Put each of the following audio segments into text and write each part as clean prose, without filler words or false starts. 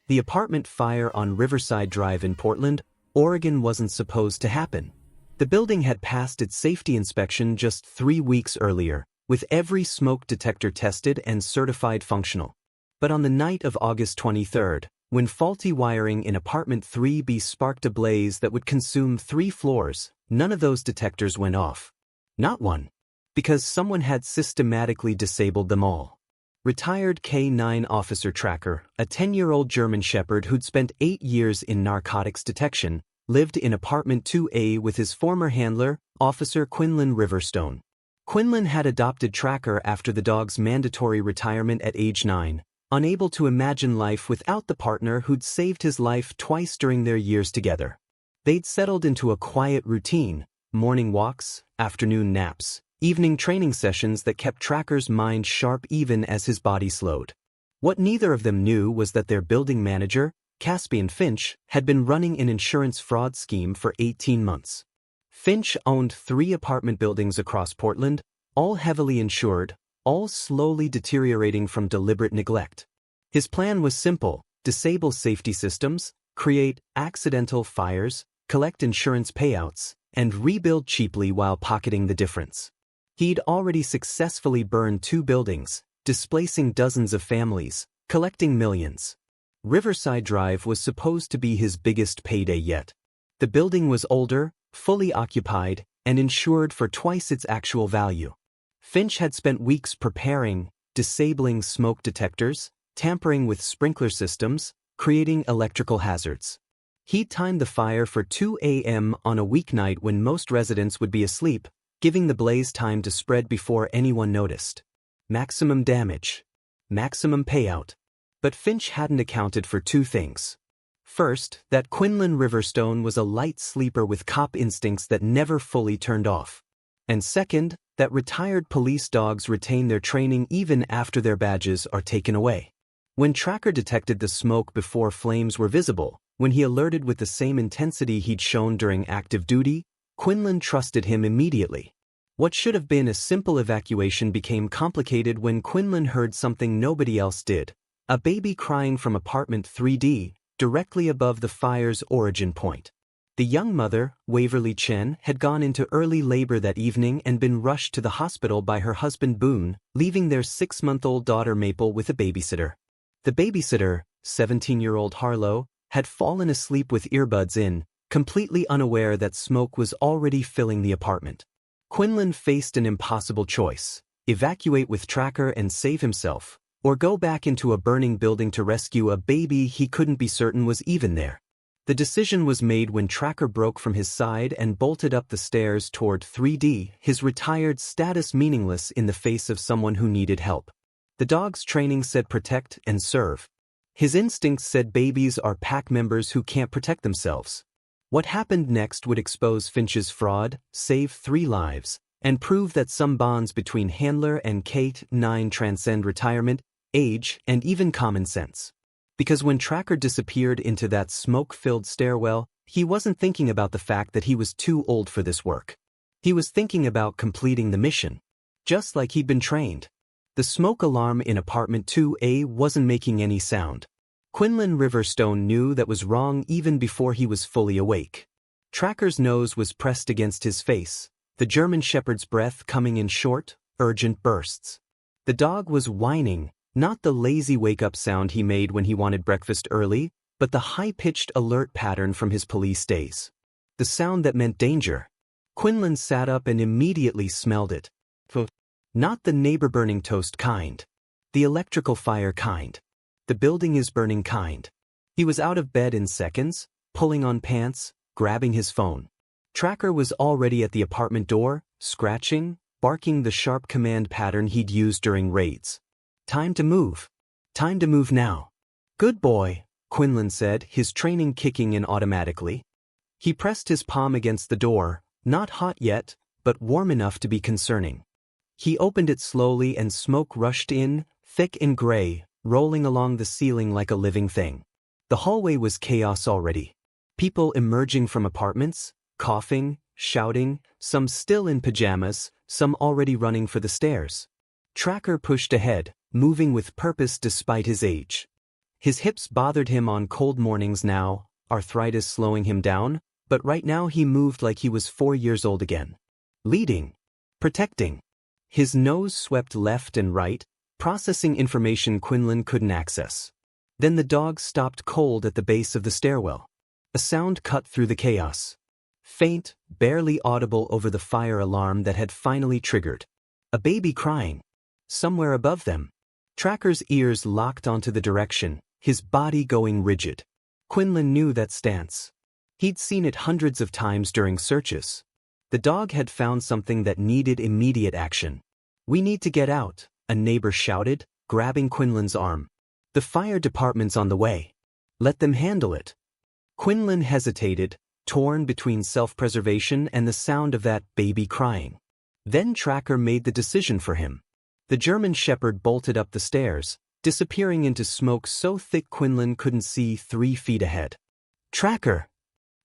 The apartment fire on Riverside Drive in Portland, Oregon wasn't supposed to happen. The building had passed its safety inspection just 3 weeks earlier, with every smoke detector tested and certified functional. But on the night of August 23rd, when faulty wiring in apartment 3B sparked a blaze that would consume 3 floors, none of those detectors went off. Not one. Because someone had systematically disabled them all. Retired K-9 officer Tracker, a 10-year-old German Shepherd who'd spent 8 years in narcotics detection, lived in apartment 2A with his former handler, Officer Quinlan Riverstone. Quinlan had adopted Tracker after the dog's mandatory retirement at age 9, unable to imagine life without the partner who'd saved his life twice during their years together. They'd settled into a quiet routine, morning walks, afternoon naps, evening training sessions that kept Tracker's mind sharp even as his body slowed. What neither of them knew was that their building manager, Caspian Finch, had been running an insurance fraud scheme for 18 months. Finch owned 3 apartment buildings across Portland, all heavily insured, all slowly deteriorating from deliberate neglect. His plan was simple: disable safety systems, create accidental fires, collect insurance payouts, and rebuild cheaply while pocketing the difference. He'd already successfully burned 2 buildings, displacing dozens of families, collecting millions. Riverside Drive was supposed to be his biggest payday yet. The building was older, fully occupied, and insured for twice its actual value. Finch had spent weeks preparing, disabling smoke detectors, tampering with sprinkler systems, creating electrical hazards. He'd timed the fire for 2 a.m. on a weeknight when most residents would be asleep, giving the blaze time to spread before anyone noticed. Maximum damage. Maximum payout. But Finch hadn't accounted for 2 things. First, that Quinlan Riverstone was a light sleeper with cop instincts that never fully turned off. And second, that retired police dogs retain their training even after their badges are taken away. When Tracker detected the smoke before flames were visible, when he alerted with the same intensity he'd shown during active duty, Quinlan trusted him immediately. What should have been a simple evacuation became complicated when Quinlan heard something nobody else did: a baby crying from apartment 3D, directly above the fire's origin point. The young mother, Waverly Chen, had gone into early labor that evening and been rushed to the hospital by her husband Boone, leaving their 6-month-old daughter Maple with a babysitter. The babysitter, 17-year-old Harlow, had fallen asleep with earbuds in, completely unaware that smoke was already filling the apartment. Quinlan faced an impossible choice: evacuate with Tracker and save himself, or go back into a burning building to rescue a baby he couldn't be certain was even there. The decision was made when Tracker broke from his side and bolted up the stairs toward 3D, his retired status meaningless in the face of someone who needed help. The dog's training said protect and serve. His instincts said babies are pack members who can't protect themselves. What happened next would expose Finch's fraud, save 3 lives, and prove that some bonds between handler and K-9 transcend retirement, age, and even common sense. Because when Tracker disappeared into that smoke-filled stairwell, he wasn't thinking about the fact that he was too old for this work. He was thinking about completing the mission. Just like he'd been trained. The smoke alarm in apartment 2A wasn't making any sound. Quinlan Riverstone knew that was wrong even before he was fully awake. Tracker's nose was pressed against his face, the German Shepherd's breath coming in short, urgent bursts. The dog was whining, not the lazy wake-up sound he made when he wanted breakfast early, but the high-pitched alert pattern from his police days. The sound that meant danger. Quinlan sat up and immediately smelled it. Not the neighbor-burning toast kind. The electrical fire kind. The building is burning kind. He was out of bed in seconds, pulling on pants, grabbing his phone. Tracker was already at the apartment door, scratching, barking the sharp command pattern he'd used during raids. Time to move. Time to move now. Good boy, Quinlan said, his training kicking in automatically. He pressed his palm against the door, not hot yet, but warm enough to be concerning. He opened it slowly and smoke rushed in, thick and gray, rolling along the ceiling like a living thing. The hallway was chaos already. People emerging from apartments, coughing, shouting, some still in pajamas, some already running for the stairs. Tracker pushed ahead, moving with purpose despite his age. His hips bothered him on cold mornings now, arthritis slowing him down, but right now he moved like he was 4 years old again. Leading. Protecting. His nose swept left and right, processing information Quinlan couldn't access. Then the dog stopped cold at the base of the stairwell. A sound cut through the chaos. Faint, barely audible over the fire alarm that had finally triggered. A baby crying. Somewhere above them. Tracker's ears locked onto the direction, his body going rigid. Quinlan knew that stance. He'd seen it hundreds of times during searches. The dog had found something that needed immediate action. "We need to get out," a neighbor shouted, grabbing Quinlan's arm. "The fire department's on the way. Let them handle it." Quinlan hesitated, torn between self-preservation and the sound of that baby crying. Then Tracker made the decision for him. The German Shepherd bolted up the stairs, disappearing into smoke so thick Quinlan couldn't see 3 feet ahead. "Tracker!"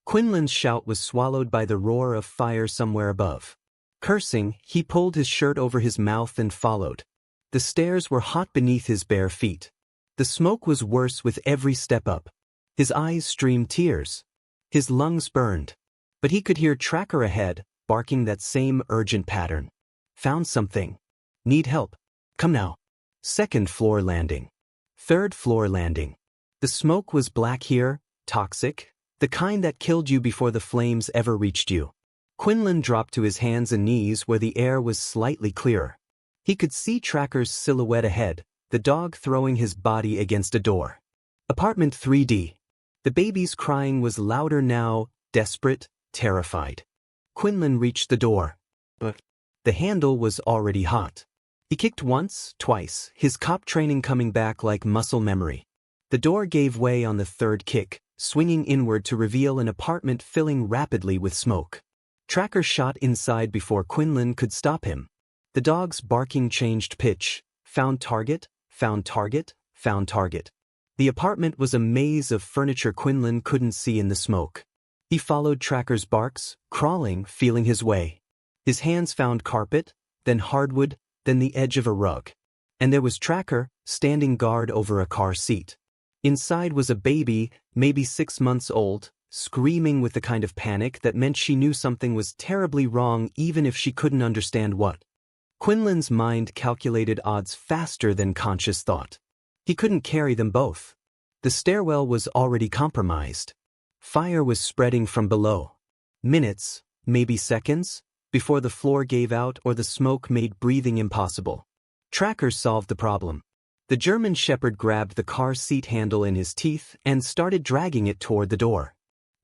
Quinlan's shout was swallowed by the roar of fire somewhere above. Cursing, he pulled his shirt over his mouth and followed. The stairs were hot beneath his bare feet. The smoke was worse with every step up. His eyes streamed tears. His lungs burned. But he could hear Tracker ahead, barking that same urgent pattern. "Found something. Need help. Come now." 2nd floor landing. 3rd floor landing. The smoke was black here, toxic, the kind that killed you before the flames ever reached you. Quinlan dropped to his hands and knees where the air was slightly clearer. He could see Tracker's silhouette ahead, the dog throwing his body against a door. Apartment 3D. The baby's crying was louder now, desperate, terrified. Quinlan reached the door. But the handle was already hot. He kicked once, twice, his cop training coming back like muscle memory. The door gave way on the 3rd kick, swinging inward to reveal an apartment filling rapidly with smoke. Tracker shot inside before Quinlan could stop him. The dog's barking changed pitch. Found target, found target, found target. The apartment was a maze of furniture Quinlan couldn't see in the smoke. He followed Tracker's barks, crawling, feeling his way. His hands found carpet, then hardwood, then the edge of a rug. And there was Tracker, standing guard over a car seat. Inside was a baby, maybe 6 months old, screaming with the kind of panic that meant she knew something was terribly wrong even if she couldn't understand what. Quinlan's mind calculated odds faster than conscious thought. He couldn't carry them both. The stairwell was already compromised. Fire was spreading from below. Minutes, maybe seconds, before the floor gave out or the smoke made breathing impossible. Tracker solved the problem. The German Shepherd grabbed the car seat handle in his teeth and started dragging it toward the door.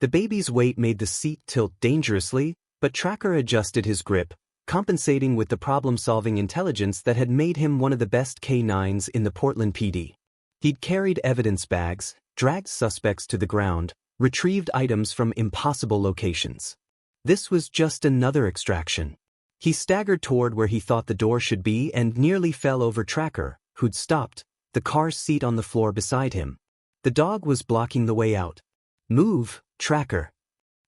The baby's weight made the seat tilt dangerously, but Tracker adjusted his grip, compensating with the problem-solving intelligence that had made him one of the best K9s in the Portland PD. He'd carried evidence bags, dragged suspects to the ground, retrieved items from impossible locations. This was just another extraction. He staggered toward where he thought the door should be and nearly fell over Tracker, who'd stopped, the car seat on the floor beside him. The dog was blocking the way out. "Move, Tracker."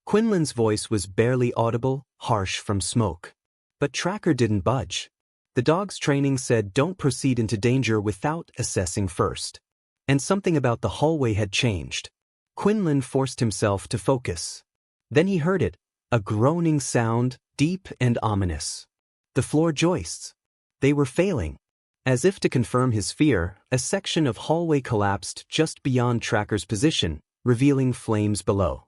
Quinlan's voice was barely audible, harsh from smoke. But Tracker didn't budge. The dog's training said don't proceed into danger without assessing first. And something about the hallway had changed. Quinlan forced himself to focus. Then he heard it, a groaning sound, deep and ominous. The floor joists. They were failing. As if to confirm his fear, a section of hallway collapsed just beyond Tracker's position, revealing flames below.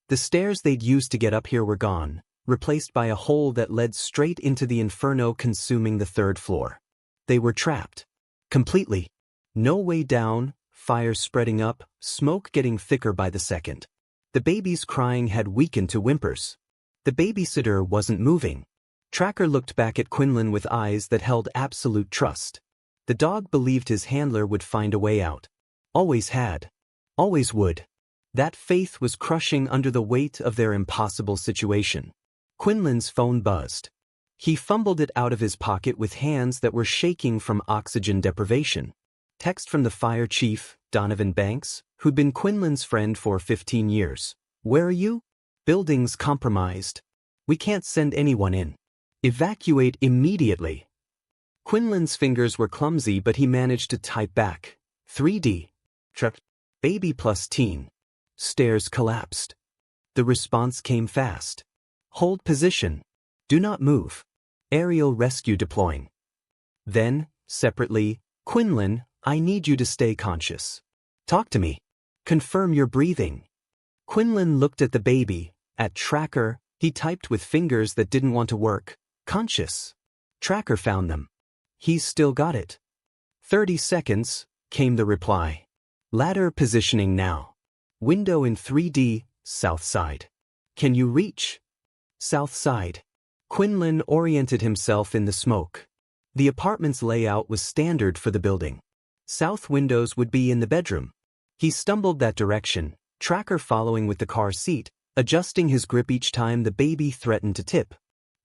The stairs they'd used to get up here were gone, replaced by a hole that led straight into the inferno consuming the 3rd floor. They were trapped. Completely. No way down, fire spreading up, smoke getting thicker by the second. The baby's crying had weakened to whimpers. The babysitter wasn't moving. Tracker looked back at Quinlan with eyes that held absolute trust. The dog believed his handler would find a way out. Always had. Always would. That faith was crushing under the weight of their impossible situation. Quinlan's phone buzzed. He fumbled it out of his pocket with hands that were shaking from oxygen deprivation. Text from the fire chief, Donovan Banks, who'd been Quinlan's friend for 15 years. "Where are you? Building's compromised. We can't send anyone in. Evacuate immediately." Quinlan's fingers were clumsy but he managed to type back. 3D. Baby plus teen. Stairs collapsed. The response came fast. Hold position. Do not move. Aerial rescue deploying. Then, separately, Quinlan, I need you to stay conscious. Talk to me. Confirm your breathing. Quinlan looked at the baby, at Tracker. He typed with fingers that didn't want to work. Conscious. Tracker found them. He's still got it. 30 seconds, came the reply. Ladder positioning now. Window in 3D, south side. Can you reach? South side. Quinlan oriented himself in the smoke. The apartment's layout was standard for the building. South windows would be in the bedroom. He stumbled that direction, Tracker following with the car seat, adjusting his grip each time the baby threatened to tip.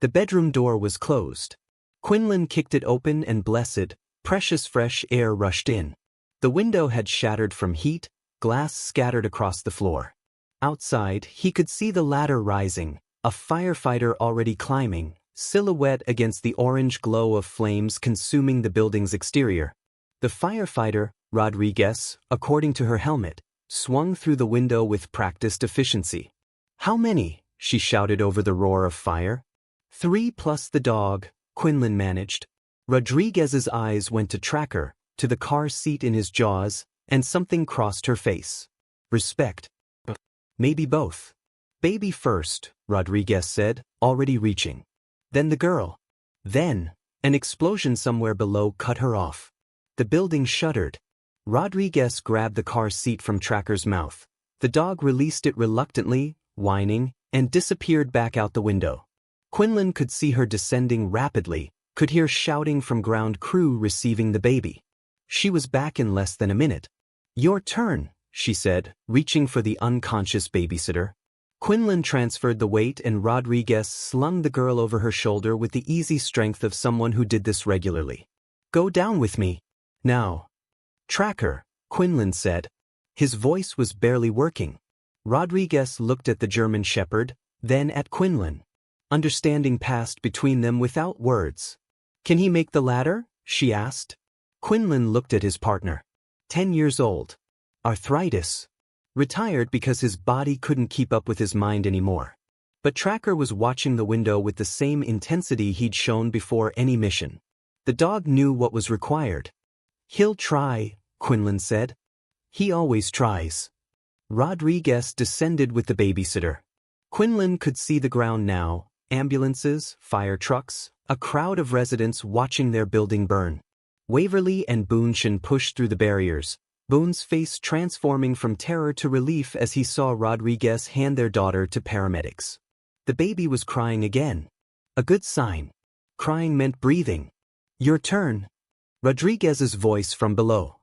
The bedroom door was closed. Quinlan kicked it open and blessed, precious fresh air rushed in. The window had shattered from heat, glass scattered across the floor. Outside, he could see the ladder rising, a firefighter already climbing, silhouette against the orange glow of flames consuming the building's exterior. The firefighter, Rodriguez, according to her helmet, swung through the window with practiced efficiency. How many? She shouted over the roar of fire. 3 plus the dog, Quinlan managed. Rodriguez's eyes went to Tracker, to the car seat in his jaws, and something crossed her face. Respect. Maybe both. Baby first, Rodriguez said, already reaching. Then the girl. Then, an explosion somewhere below cut her off. The building shuddered. Rodriguez grabbed the car seat from Tracker's mouth. The dog released it reluctantly, whining, and disappeared back out the window. Quinlan could see her descending rapidly, could hear shouting from ground crew receiving the baby. She was back in less than a minute. Your turn, she said, reaching for the unconscious babysitter. Quinlan transferred the weight and Rodriguez slung the girl over her shoulder with the easy strength of someone who did this regularly. Go down with me. Now. Tracker, Quinlan said. His voice was barely working. Rodriguez looked at the German shepherd, then at Quinlan. Understanding passed between them without words. Can he make the ladder? She asked. Quinlan looked at his partner. 10 years old. Arthritis. Retired because his body couldn't keep up with his mind anymore. But Tracker was watching the window with the same intensity he'd shown before any mission. The dog knew what was required. He'll try, Quinlan said. He always tries. Rodriguez descended with the babysitter. Quinlan could see the ground now, ambulances, fire trucks, a crowd of residents watching their building burn. Waverly and Boonshin pushed through the barriers, Boone's face transforming from terror to relief as he saw Rodriguez hand their daughter to paramedics. The baby was crying again. A good sign. Crying meant breathing. Your turn. Rodriguez's voice from below.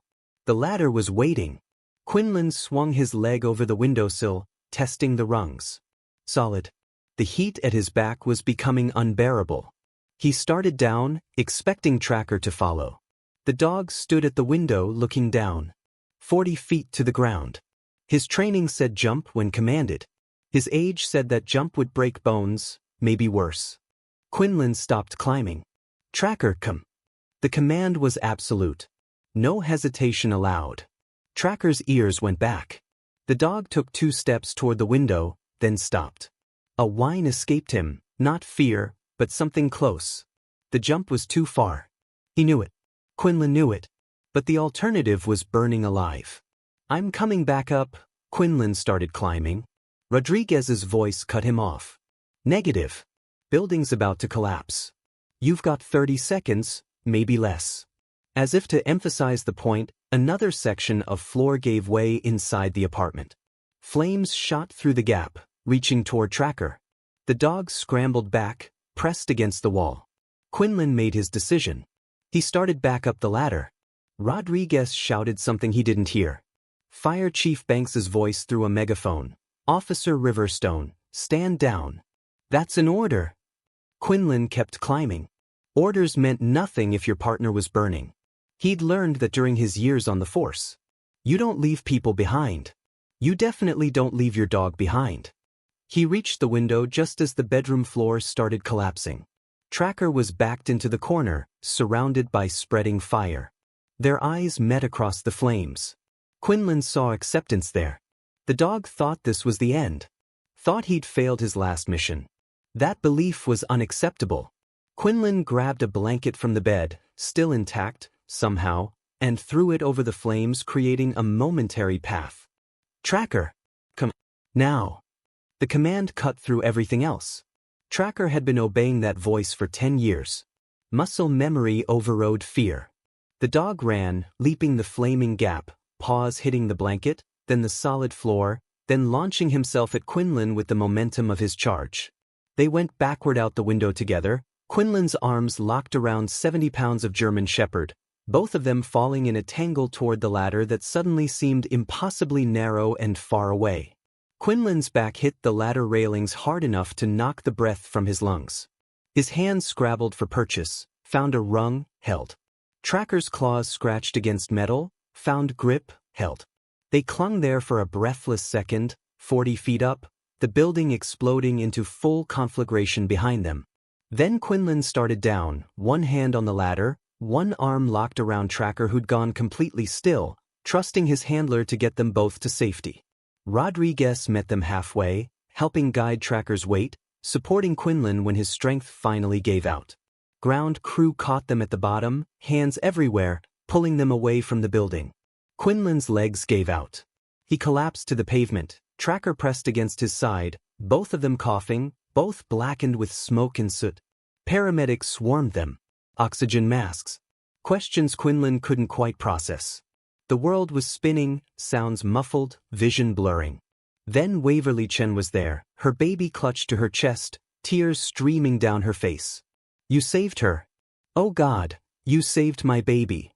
The ladder was waiting. Quinlan swung his leg over the windowsill, testing the rungs. Solid. The heat at his back was becoming unbearable. He started down, expecting Tracker to follow. The dog stood at the window looking down. 40 feet to the ground. His training said jump when commanded. His age said that jump would break bones, maybe worse. Quinlan stopped climbing. Tracker, come. The command was absolute. No hesitation allowed. Tracker's ears went back. The dog took 2 steps toward the window, then stopped. A whine escaped him, not fear, but something close. The jump was too far. He knew it. Quinlan knew it. But the alternative was burning alive. I'm coming back up. Quinlan started climbing. Rodriguez's voice cut him off. Negative. Building's about to collapse. You've got 30 seconds, maybe less. As if to emphasize the point, another section of floor gave way inside the apartment. Flames shot through the gap, reaching toward Tracker. The dog scrambled back, pressed against the wall. Quinlan made his decision. He started back up the ladder. Rodriguez shouted something he didn't hear. Fire Chief Banks's voice through a megaphone. Officer Riverstone, stand down. That's an order. Quinlan kept climbing. Orders meant nothing if your partner was burning. He'd learned that during his years on the force. You don't leave people behind. You definitely don't leave your dog behind. He reached the window just as the bedroom floor started collapsing. Tracker was backed into the corner, surrounded by spreading fire. Their eyes met across the flames. Quinlan saw acceptance there. The dog thought this was the end. Thought he'd failed his last mission. That belief was unacceptable. Quinlan grabbed a blanket from the bed, still intact, somehow, and threw it over the flames, creating a momentary path. Tracker! Come now! The command cut through everything else. Tracker had been obeying that voice for 10 years. Muscle memory overrode fear. The dog ran, leaping the flaming gap, paws hitting the blanket, then the solid floor, then launching himself at Quinlan with the momentum of his charge. They went backward out the window together, Quinlan's arms locked around 70 pounds of German Shepherd, both of them falling in a tangle toward the ladder that suddenly seemed impossibly narrow and far away. Quinlan's back hit the ladder railings hard enough to knock the breath from his lungs. His hands scrabbled for purchase, found a rung, held. Tracker's claws scratched against metal, found grip, held. They clung there for a breathless second, 40 feet up, the building exploding into full conflagration behind them. Then Quinlan started down, one hand on the ladder, one arm locked around Tracker, who'd gone completely still, trusting his handler to get them both to safety. Rodriguez met them halfway, helping guide Tracker's weight, supporting Quinlan when his strength finally gave out. Ground crew caught them at the bottom, hands everywhere, pulling them away from the building. Quinlan's legs gave out. He collapsed to the pavement, Tracker pressed against his side, both of them coughing, both blackened with smoke and soot. Paramedics swarmed them. Oxygen masks. Questions Quinlan couldn't quite process. The world was spinning, sounds muffled, vision blurring. Then Waverly Chen was there, her baby clutched to her chest, tears streaming down her face. You saved her. Oh God, you saved my baby.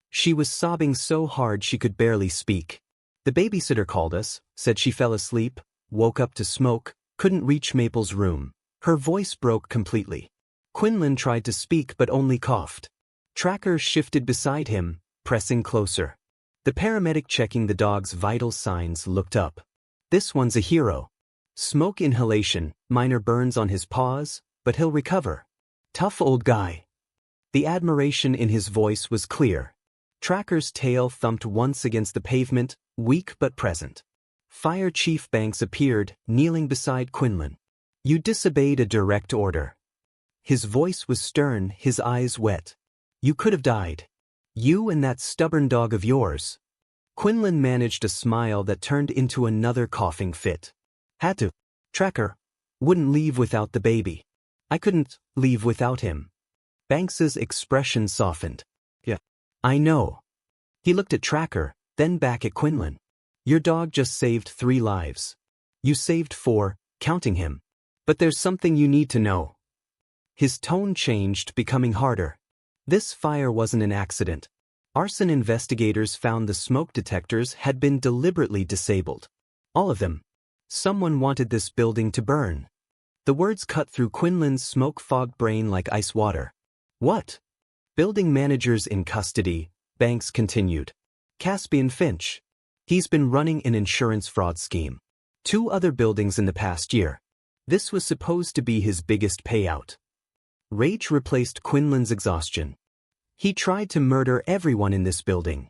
She was sobbing so hard she could barely speak. The babysitter called us, said she fell asleep, woke up to smoke, couldn't reach Maple's room. Her voice broke completely. Quinlan tried to speak but only coughed. Tracker shifted beside him, pressing closer. The paramedic checking the dog's vital signs looked up. This one's a hero. Smoke inhalation, minor burns on his paws, but he'll recover. Tough old guy. The admiration in his voice was clear. Tracker's tail thumped once against the pavement, weak but present. Fire Chief Banks appeared, kneeling beside Quinlan. You disobeyed a direct order. His voice was stern, his eyes wet. You could have died. You and that stubborn dog of yours. Quinlan managed a smile that turned into another coughing fit. Had to. Tracker. Wouldn't leave without the baby. I couldn't leave without him. Banks's expression softened. Yeah. I know. He looked at Tracker, then back at Quinlan. Your dog just saved 3 lives. You saved 4, counting him. But there's something you need to know. His tone changed, becoming harder. This fire wasn't an accident. Arson investigators found the smoke detectors had been deliberately disabled. All of them. Someone wanted this building to burn. The words cut through Quinlan's smoke-fogged brain like ice water. What? Building managers in custody, Banks continued. Caspian Finch. He's been running an insurance fraud scheme. 2 other buildings in the past year. This was supposed to be his biggest payout. Rage replaced Quinlan's exhaustion. He tried to murder everyone in this building.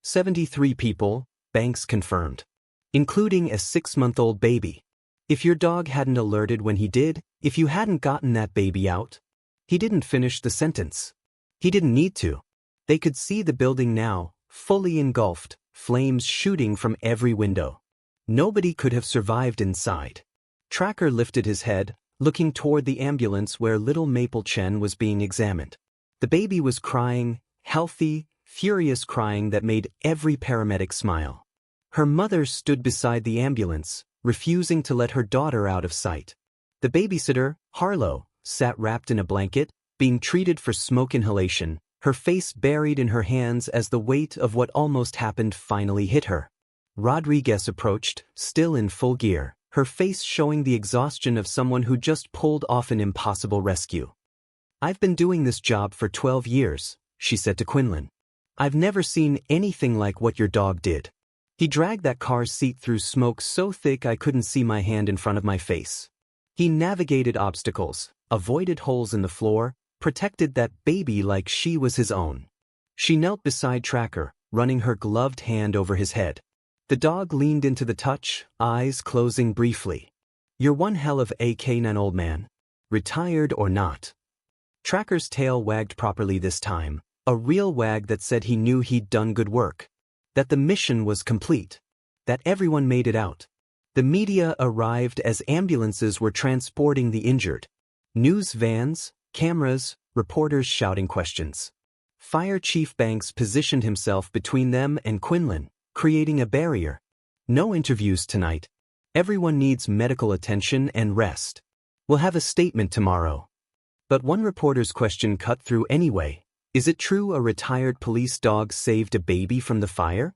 73 people, Banks confirmed. Including a 6-month-old baby. If your dog hadn't alerted when he did, if you hadn't gotten that baby out. He didn't finish the sentence. He didn't need to. They could see the building now, fully engulfed, flames shooting from every window. Nobody could have survived inside. Tracker lifted his head, looking toward the ambulance where little Maple Chen was being examined. The baby was crying, healthy, furious crying that made every paramedic smile. Her mother stood beside the ambulance, refusing to let her daughter out of sight. The babysitter, Harlow, sat wrapped in a blanket, being treated for smoke inhalation, her face buried in her hands as the weight of what almost happened finally hit her. Rodriguez approached, still in full gear, her face showing the exhaustion of someone who just pulled off an impossible rescue. I've been doing this job for 12 years, she said to Quinlan. I've never seen anything like what your dog did. He dragged that car seat through smoke so thick I couldn't see my hand in front of my face. He navigated obstacles, avoided holes in the floor, protected that baby like she was his own. She knelt beside Tracker, running her gloved hand over his head. The dog leaned into the touch, eyes closing briefly. "You're one hell of a canine, old man. Retired or not." Tracker's tail wagged properly this time, a real wag that said he knew he'd done good work. That the mission was complete. That everyone made it out. The media arrived as ambulances were transporting the injured. News vans, cameras, reporters shouting questions. Fire Chief Banks positioned himself between them and Quinlan, creating a barrier. "No interviews tonight. Everyone needs medical attention and rest. We'll have a statement tomorrow." But one reporter's question cut through anyway. "Is it true a retired police dog saved a baby from the fire?"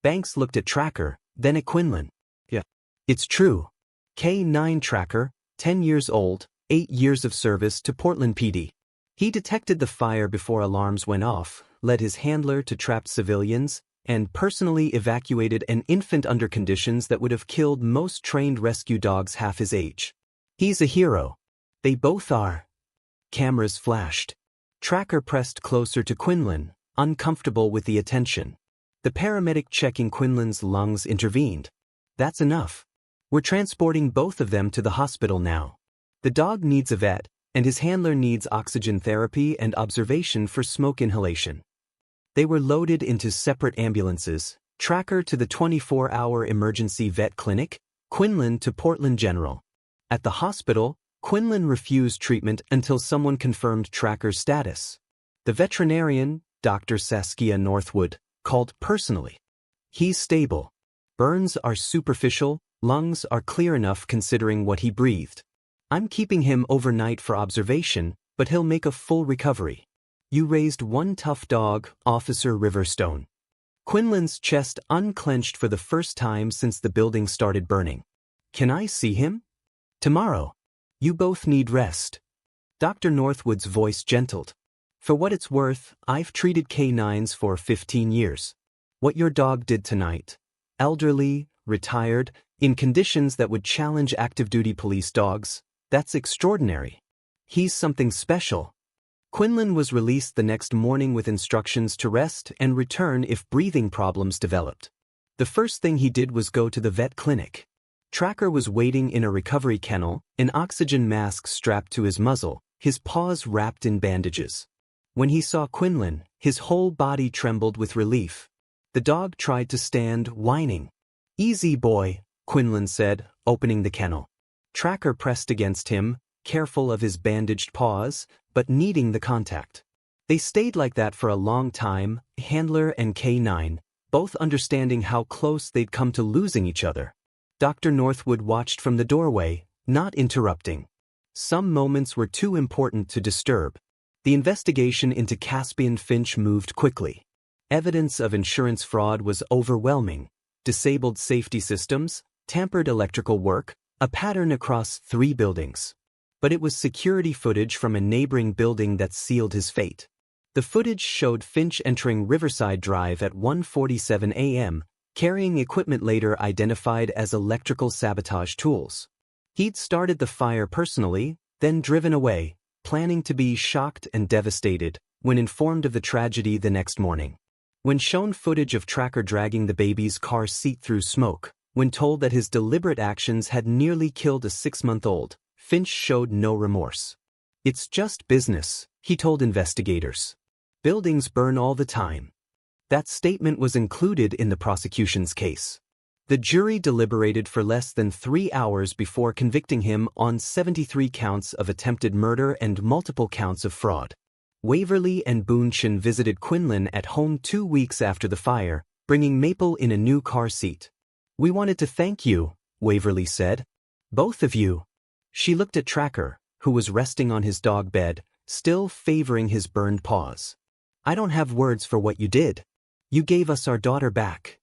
Banks looked at Tracker, then at Quinlan. "Yeah. It's true. K9 Tracker, 10 years old, 8 years of service to Portland PD. He detected the fire before alarms went off, led his handler to trapped civilians, and personally evacuated an infant under conditions that would have killed most trained rescue dogs half his age. He's a hero. They both are." Cameras flashed. Tracker pressed closer to Quinlan, uncomfortable with the attention. The paramedic checking Quinlan's lungs intervened. "That's enough. We're transporting both of them to the hospital now. The dog needs a vet, and his handler needs oxygen therapy and observation for smoke inhalation." They were loaded into separate ambulances, Tracker to the 24-hour emergency vet clinic, Quinlan to Portland General. At the hospital, Quinlan refused treatment until someone confirmed Tracker's status. The veterinarian, Dr. Saskia Northwood, called personally. "He's stable. Burns are superficial, lungs are clear enough considering what he breathed. I'm keeping him overnight for observation, but he'll make a full recovery. You raised one tough dog, Officer Riverstone." Quinlan's chest unclenched for the first time since the building started burning. "Can I see him?" "Tomorrow. You both need rest." Dr. Northwood's voice gentled. "For what it's worth, I've treated canines for 15 years. What your dog did tonight, elderly, retired, in conditions that would challenge active-duty police dogs, that's extraordinary. He's something special." Quinlan was released the next morning with instructions to rest and return if breathing problems developed. The first thing he did was go to the vet clinic. Tracker was waiting in a recovery kennel, an oxygen mask strapped to his muzzle, his paws wrapped in bandages. When he saw Quinlan, his whole body trembled with relief. The dog tried to stand, whining. "Easy, boy," Quinlan said, opening the kennel. Tracker pressed against him, careful of his bandaged paws, but needing the contact. They stayed like that for a long time, handler and K9, both understanding how close they'd come to losing each other. Dr. Northwood watched from the doorway, not interrupting. Some moments were too important to disturb. The investigation into Caspian Finch moved quickly. Evidence of insurance fraud was overwhelming. Disabled safety systems, tampered electrical work, a pattern across 3 buildings. But it was security footage from a neighboring building that sealed his fate. The footage showed Finch entering Riverside Drive at 1:47 a.m., carrying equipment later identified as electrical sabotage tools. He'd started the fire personally, then driven away, planning to be shocked and devastated when informed of the tragedy the next morning. When shown footage of Tracker dragging the baby's car seat through smoke, when told that his deliberate actions had nearly killed a 6-month-old, Finch showed no remorse. "It's just business," he told investigators. "Buildings burn all the time." That statement was included in the prosecution's case. The jury deliberated for less than 3 hours before convicting him on 73 counts of attempted murder and multiple counts of fraud. Waverly and Boonchen visited Quinlan at home 2 weeks after the fire, bringing Maple in a new car seat. "We wanted to thank you," Waverly said. "Both of you." She looked at Tracker, who was resting on his dog bed, still favoring his burned paws. "I don't have words for what you did. You gave us our daughter back."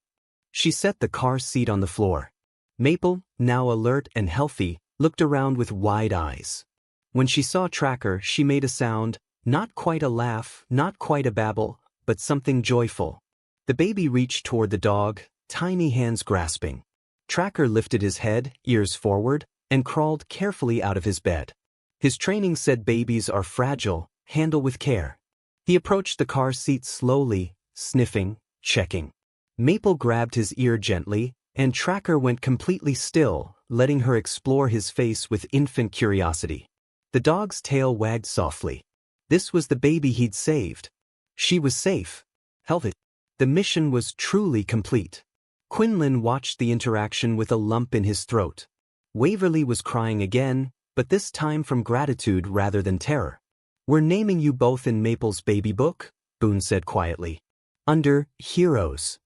She set the car seat on the floor. Maple, now alert and healthy, looked around with wide eyes. When she saw Tracker, she made a sound, not quite a laugh, not quite a babble, but something joyful. The baby reached toward the dog, tiny hands grasping. Tracker lifted his head, ears forward, and crawled carefully out of his bed. His training said babies are fragile, handle with care. He approached the car seat slowly, sniffing, Checking. Maple grabbed his ear gently, and Tracker went completely still, letting her explore his face with infant curiosity. The dog's tail wagged softly. This was the baby he'd saved. She was safe. Healthy. The mission was truly complete. Quinlan watched the interaction with a lump in his throat. Waverly was crying again, but this time from gratitude rather than terror. "We're naming you both in Maple's baby book," Boone said quietly. "Under Heroes.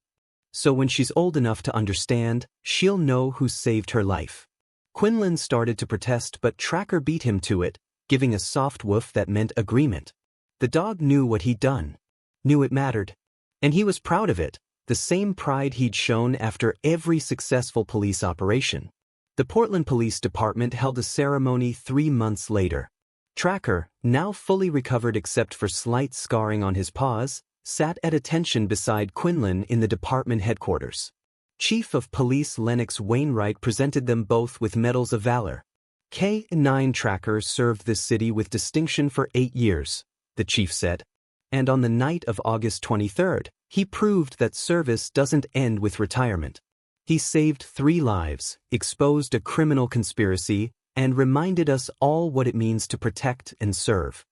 So when she's old enough to understand, she'll know who saved her life." Quinlan started to protest, but Tracker beat him to it, giving a soft woof that meant agreement. The dog knew what he'd done. Knew it mattered. And he was proud of it, the same pride he'd shown after every successful police operation. The Portland Police Department held a ceremony 3 months later. Tracker, now fully recovered except for slight scarring on his paws, sat at attention beside Quinlan in the department headquarters. Chief of Police Lennox Wainwright presented them both with medals of valor. K9 Tracker served this city with distinction for 8 years, the chief said. And on the night of August 23rd, he proved that service doesn't end with retirement. He saved 3 lives, exposed a criminal conspiracy, and reminded us all what it means to protect and serve.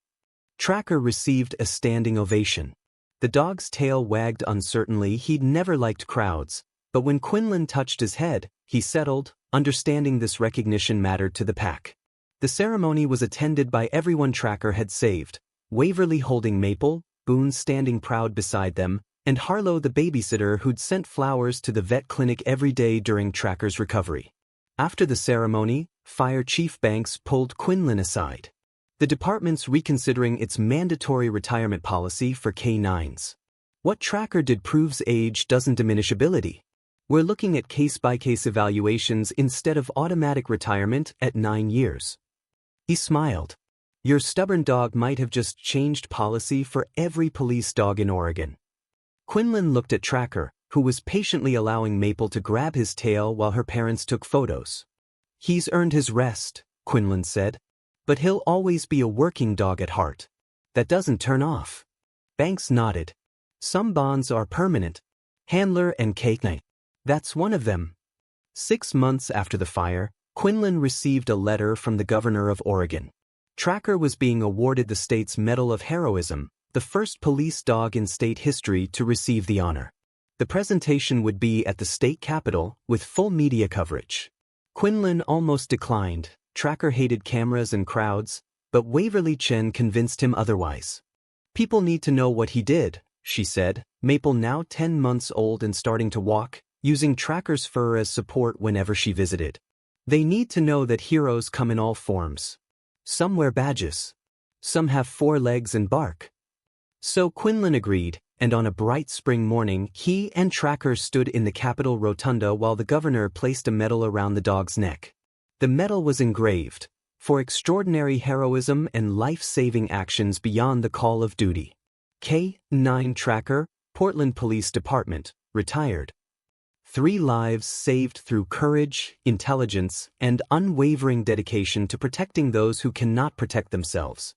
Tracker received a standing ovation. The dog's tail wagged uncertainly. He'd never liked crowds, but when Quinlan touched his head, he settled, understanding this recognition mattered to the pack. The ceremony was attended by everyone Tracker had saved, Waverly holding Maple, Boone standing proud beside them, and Harlow the babysitter who'd sent flowers to the vet clinic every day during Tracker's recovery. After the ceremony, Fire Chief Banks pulled Quinlan aside. The department's reconsidering its mandatory retirement policy for K9s. What Tracker did proves age doesn't diminish ability. We're looking at case-by-case evaluations instead of automatic retirement at 9 years. He smiled. Your stubborn dog might have just changed policy for every police dog in Oregon. Quinlan looked at Tracker, who was patiently allowing Maple to grab his tail while her parents took photos. He's earned his rest, Quinlan said. But he'll always be a working dog at heart. That doesn't turn off. Banks nodded. Some bonds are permanent. Handler and K9. That's one of them. 6 months after the fire, Quinlan received a letter from the governor of Oregon. Tracker was being awarded the state's Medal of Heroism, the first police dog in state history to receive the honor. The presentation would be at the state capitol with full media coverage. Quinlan almost declined. Tracker hated cameras and crowds, but Waverly Chen convinced him otherwise. People need to know what he did, she said, Maple now 10 months old and starting to walk, using Tracker's fur as support whenever she visited. They need to know that heroes come in all forms. Some wear badges. Some have 4 legs and bark. So Quinlan agreed, and on a bright spring morning he and Tracker stood in the Capitol Rotunda while the governor placed a medal around the dog's neck. The medal was engraved, "For extraordinary heroism and life-saving actions beyond the call of duty. K9 Tracker, Portland Police Department, retired. 3 lives saved through courage, intelligence, and unwavering dedication to protecting those who cannot protect themselves."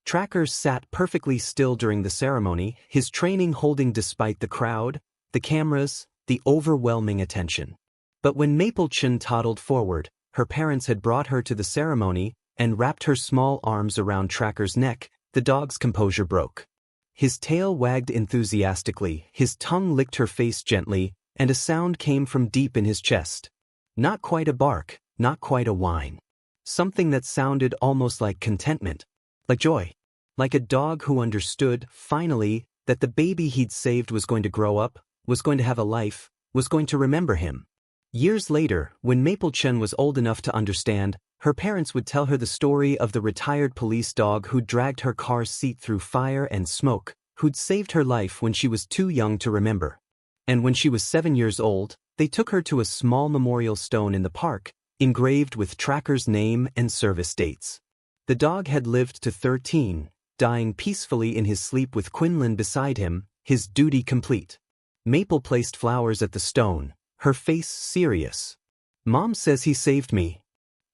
Tracker sat perfectly still during the ceremony, his training holding despite the crowd, the cameras, the overwhelming attention. But when Maple Chen toddled forward, her parents had brought her to the ceremony and wrapped her small arms around Tracker's neck, the dog's composure broke. His tail wagged enthusiastically, his tongue licked her face gently, and a sound came from deep in his chest. Not quite a bark, not quite a whine. Something that sounded almost like contentment, like joy. Like a dog who understood, finally, that the baby he'd saved was going to grow up, was going to have a life, was going to remember him. Years later, when Maple Chen was old enough to understand, her parents would tell her the story of the retired police dog who'd dragged her car's seat through fire and smoke, who'd saved her life when she was too young to remember. And when she was 7 years old, they took her to a small memorial stone in the park, engraved with Tracker's name and service dates. The dog had lived to 13, dying peacefully in his sleep with Quinlan beside him, his duty complete. Maple placed flowers at the stone, her face serious. "Mom says he saved me."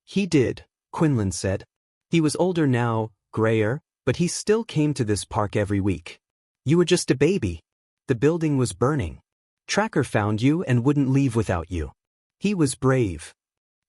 "He did," Quinlan said. "He was older now, grayer, but he still came to this park every week. You were just a baby." The building was burning. Tracker found you and wouldn't leave without you. He was brave.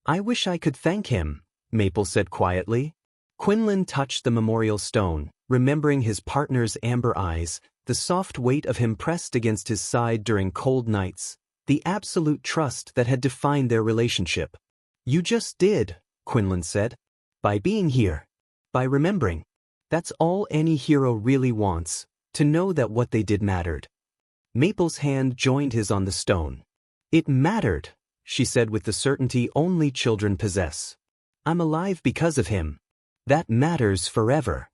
I wish I could thank him, Maple said quietly. Quinlan touched the memorial stone, remembering his partner's amber eyes, the soft weight of him pressed against his side during cold nights, the absolute trust that had defined their relationship. You just did, Quinlan said. By being here. By remembering. That's all any hero really wants, to know that what they did mattered. Maple's hand joined his on the stone. It mattered, she said with the certainty only children possess. I'm alive because of him. That matters forever.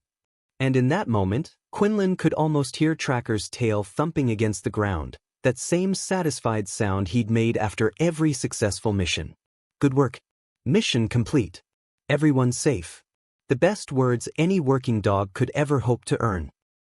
And in that moment, Quinlan could almost hear Tracker's tail thumping against the ground, that same satisfied sound he'd made after every successful mission. Good work. Mission complete. Everyone safe. The best words any working dog could ever hope to earn.